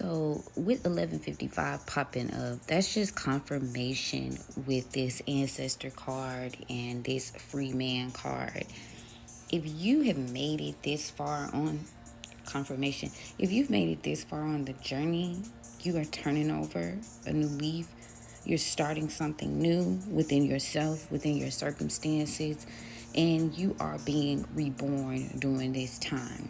So with 1155 popping up, that's just confirmation with this ancestor card and this free man card. If you have made it this far on confirmation, if you've made it this far on the journey, you are turning over a new leaf. You're starting something new within yourself, within your circumstances, and you are being reborn during this time.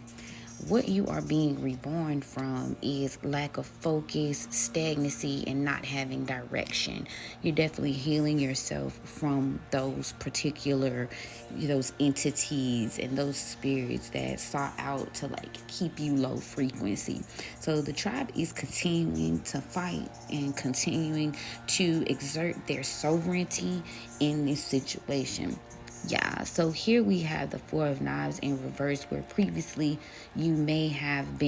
What you are being reborn from is lack of focus, stagnancy, and not having direction. You're definitely healing yourself from those particular, those entities and those spirits that sought out to keep you low frequency. So the tribe is continuing to fight and continuing to exert their sovereignty in this situation. Yeah, so here we have the Four of Knives in reverse, where previously you may have been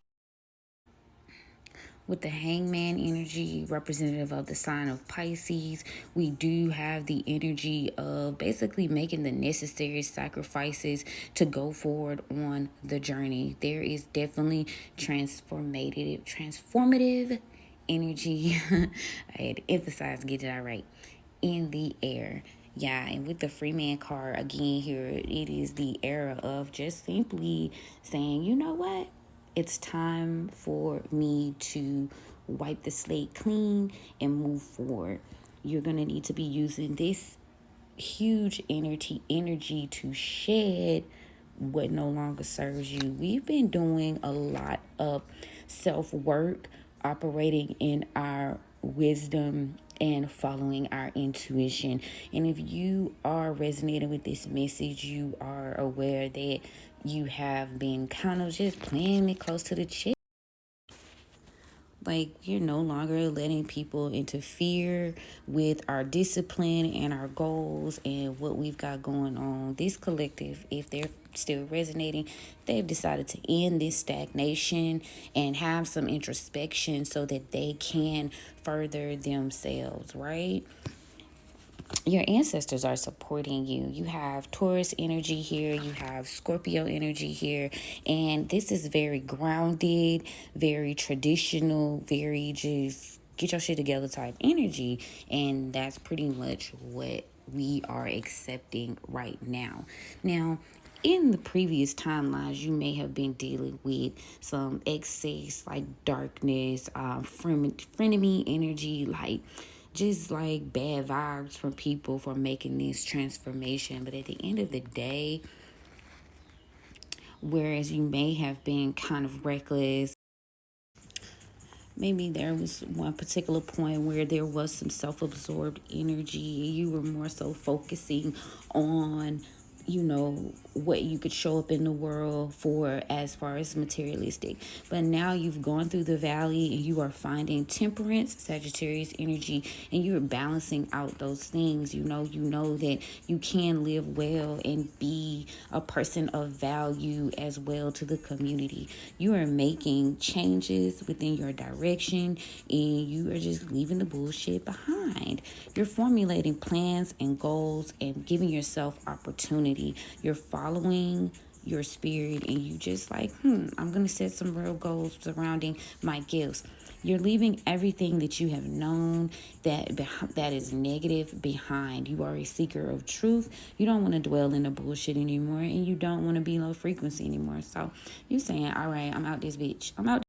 with the Hangman energy, representative of the sign of Pisces. We do have the energy of basically making the necessary sacrifices to go forward on the journey. There is definitely transformative energy. I had to emphasize, get that right, in the air. Yeah, and with the Freeman card again here, it is the era of just simply saying, you know what? It's time for me to wipe the slate clean and move forward. You're going to need to be using this huge energy to shed what no longer serves you. We've been doing a lot of self-work, operating in our wisdom and following our intuition. And if you are resonating with this message, you are aware that you have been kind of just playing it close to the chest. Like, you're no longer letting people interfere with our discipline and our goals and what we've got going on. This collective, if they're still resonating, they've decided to end this stagnation and have some introspection so that they can further themselves, right? Your ancestors are supporting you. You have Taurus energy here, you have Scorpio energy here, and this is very grounded, very traditional, very just get your shit together type energy, and that's pretty much what we are accepting right now. Now, in the previous timelines, you may have been dealing with some excess, like darkness, frenemy energy, like just like bad vibes from people for making this transformation. But at the end of the day, whereas you may have been kind of reckless, maybe there was one particular point where there was some self-absorbed energy. You were more so focusing on, what you could show up in the world for as far as materialistic. But now you've gone through the valley and you are finding temperance, Sagittarius energy, and you're balancing out those things. You know that you can live well and be a person of value as well to the community. You are making changes within your direction and you are just leaving the bullshit behind. You're formulating plans and goals and giving yourself opportunity. You're following your spirit and you just like, I'm going to set some real goals surrounding my gifts. You're leaving everything that you have known that is negative behind. You are a seeker of truth. You don't want to dwell in the bullshit anymore and you don't want to be low frequency anymore. So you're saying, all right, I'm out this bitch. I'm out.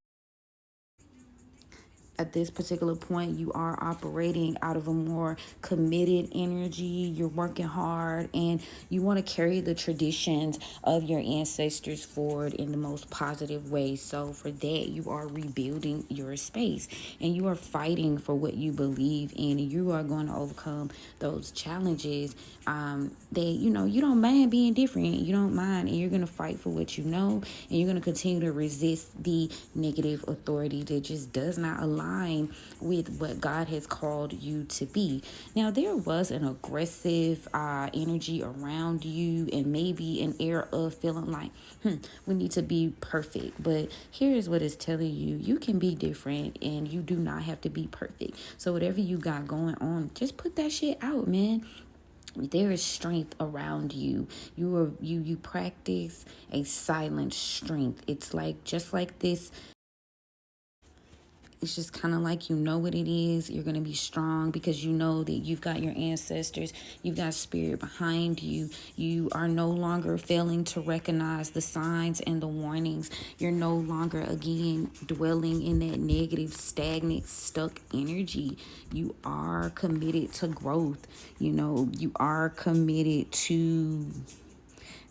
At this particular point, you are operating out of a more committed energy. You're working hard and you want to carry the traditions of your ancestors forward in the most positive way. So for that, you are rebuilding your space and you are fighting for what you believe in, and you are going to overcome those challenges that, you don't mind being different. You don't mind, and you're going to fight for what you know, and you're going to continue to resist the negative authority that just does not align with what God has called you to be. Now, there was an aggressive energy around you and maybe an air of feeling like, we need to be perfect. But here's what it's telling you. You can be different and you do not have to be perfect. So whatever you got going on, just put that shit out, man. There is strength around you. You practice a silent strength. It's like just like this It's just kind of like you know what it is. You're going to be strong because you know that you've got your ancestors, you've got spirit behind you. You are no longer failing to recognize the signs and the warnings. You're no longer, again, dwelling in that negative, stagnant, stuck energy. You are committed to growth. You are committed to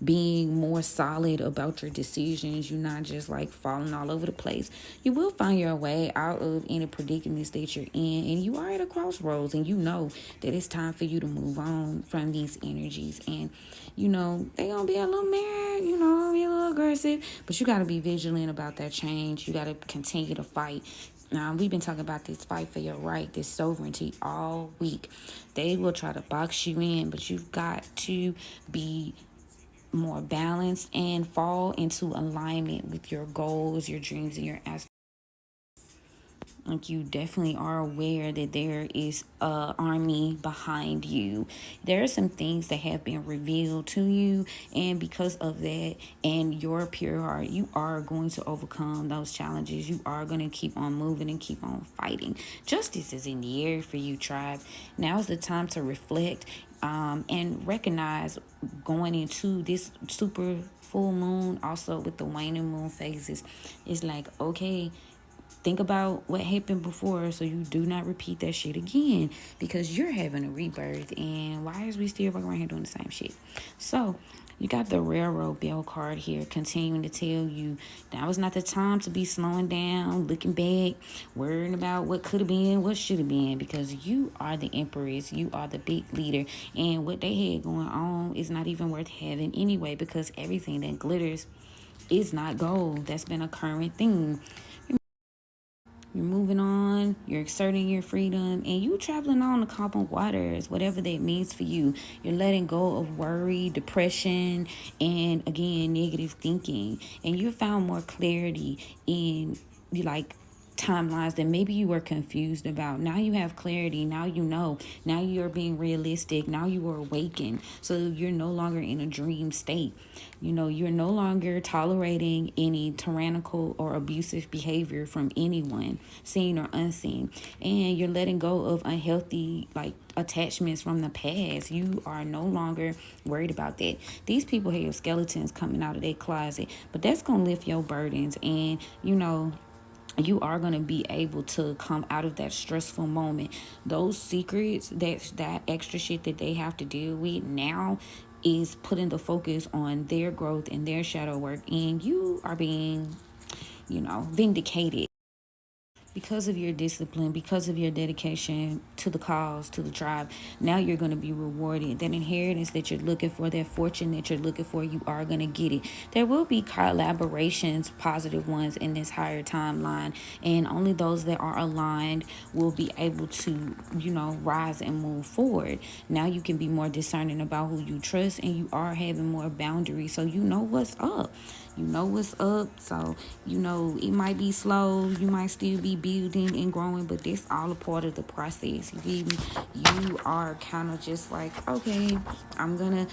being more solid about your decisions. You're not just like falling all over the place. You will find your way out of any predicaments that you're in, and you are at a crossroads, and you know that it's time for you to move on from these energies. And they gonna be a little mad, be a little aggressive, but you got to be vigilant about that change. You got to continue to fight. Now, we've been talking about this fight for your right, this sovereignty all week. They will try to box you in, but you've got to be more balanced and fall into alignment with your goals, your dreams, and your aspirations. Like, you definitely are aware that there is a army behind you. There are some things that have been revealed to you, and because of that and your pure heart, you are going to overcome those challenges. You are going to keep on moving and keep on fighting. Justice is in the air for you, tribe. Now is the time to reflect and recognize, going into this super full moon, also with the waning moon phases, is like, okay, think about what happened before so you do not repeat that shit again, because you're having a rebirth. And why is we still walking around here doing the same shit? So you got the railroad bell card here, continuing to tell you now is not the time to be slowing down, looking back, worrying about what could have been, what should have been, because you are the empress, you are the big leader, and what they had going on is not even worth having anyway, because everything that glitters is not gold. That's been a current thing. You're moving on, you're exerting your freedom, and you traveling on the calm waters, whatever that means for you. You're letting go of worry, depression, and again, negative thinking. And you found more clarity in like timelines that maybe you were confused about. Now you have clarity. Now you know. Now you're being realistic. Now you are awakened. So you're no longer in a dream state. You're no longer tolerating any tyrannical or abusive behavior from anyone, seen or unseen. And you're letting go of unhealthy attachments from the past. You are no longer worried about that. These people have skeletons coming out of their closet, but that's going to lift your burdens. And you are going to be able to come out of that stressful moment. Those secrets, that extra shit that they have to deal with now, is putting the focus on their growth and their shadow work, and you are being vindicated because of your discipline, because of your dedication to the cause, to the tribe. Now you're going to be rewarded. That inheritance that you're looking for, that fortune that you're looking for, you are going to get it. There will be collaborations, positive ones, in this higher timeline, and only those that are aligned will be able to rise and move forward. Now you can be more discerning about who you trust, and you are having more boundaries, so you know what's up. So it might be slow, you might still be building and growing, but that's all a part of the process. You are kind of just like, okay, I'm gonna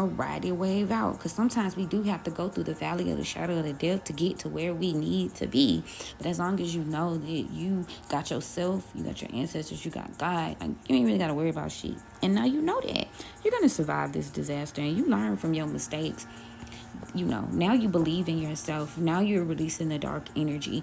ride the wave out, because sometimes we do have to go through the valley of the shadow of the death to get to where we need to be. But as long as you know that you got yourself, you got your ancestors, you got God, you ain't really got to worry about shit. And now you know that you're gonna survive this disaster, and you learn from your mistakes. Now you believe in yourself. Now you're releasing the dark energy.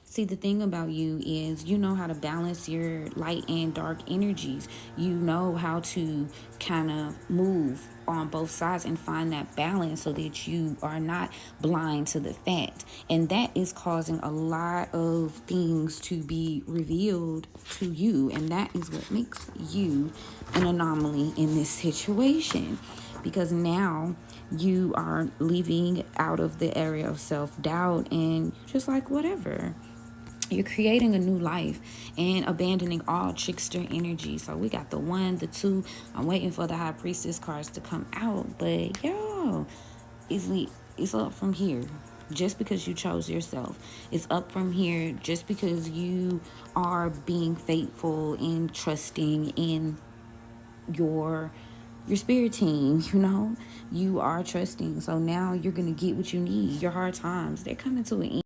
See, the thing about you is you know how to balance your light and dark energies. You know how to kind of move on both sides and find that balance so that you are not blind to the fact. And that is causing a lot of things to be revealed to you. And that is what makes you an anomaly in this situation. Because now you are leaving out of the area of self-doubt and just like whatever. You're creating a new life and abandoning all trickster energy. So we got the 1, the 2. I'm waiting for the High Priestess cards to come out. But it's up from here. Just because you chose yourself, it's up from here. Just because you are being faithful and trusting in your spirit team, you are trusting. So now you're gonna get what you need. Your hard times, they're coming to an end.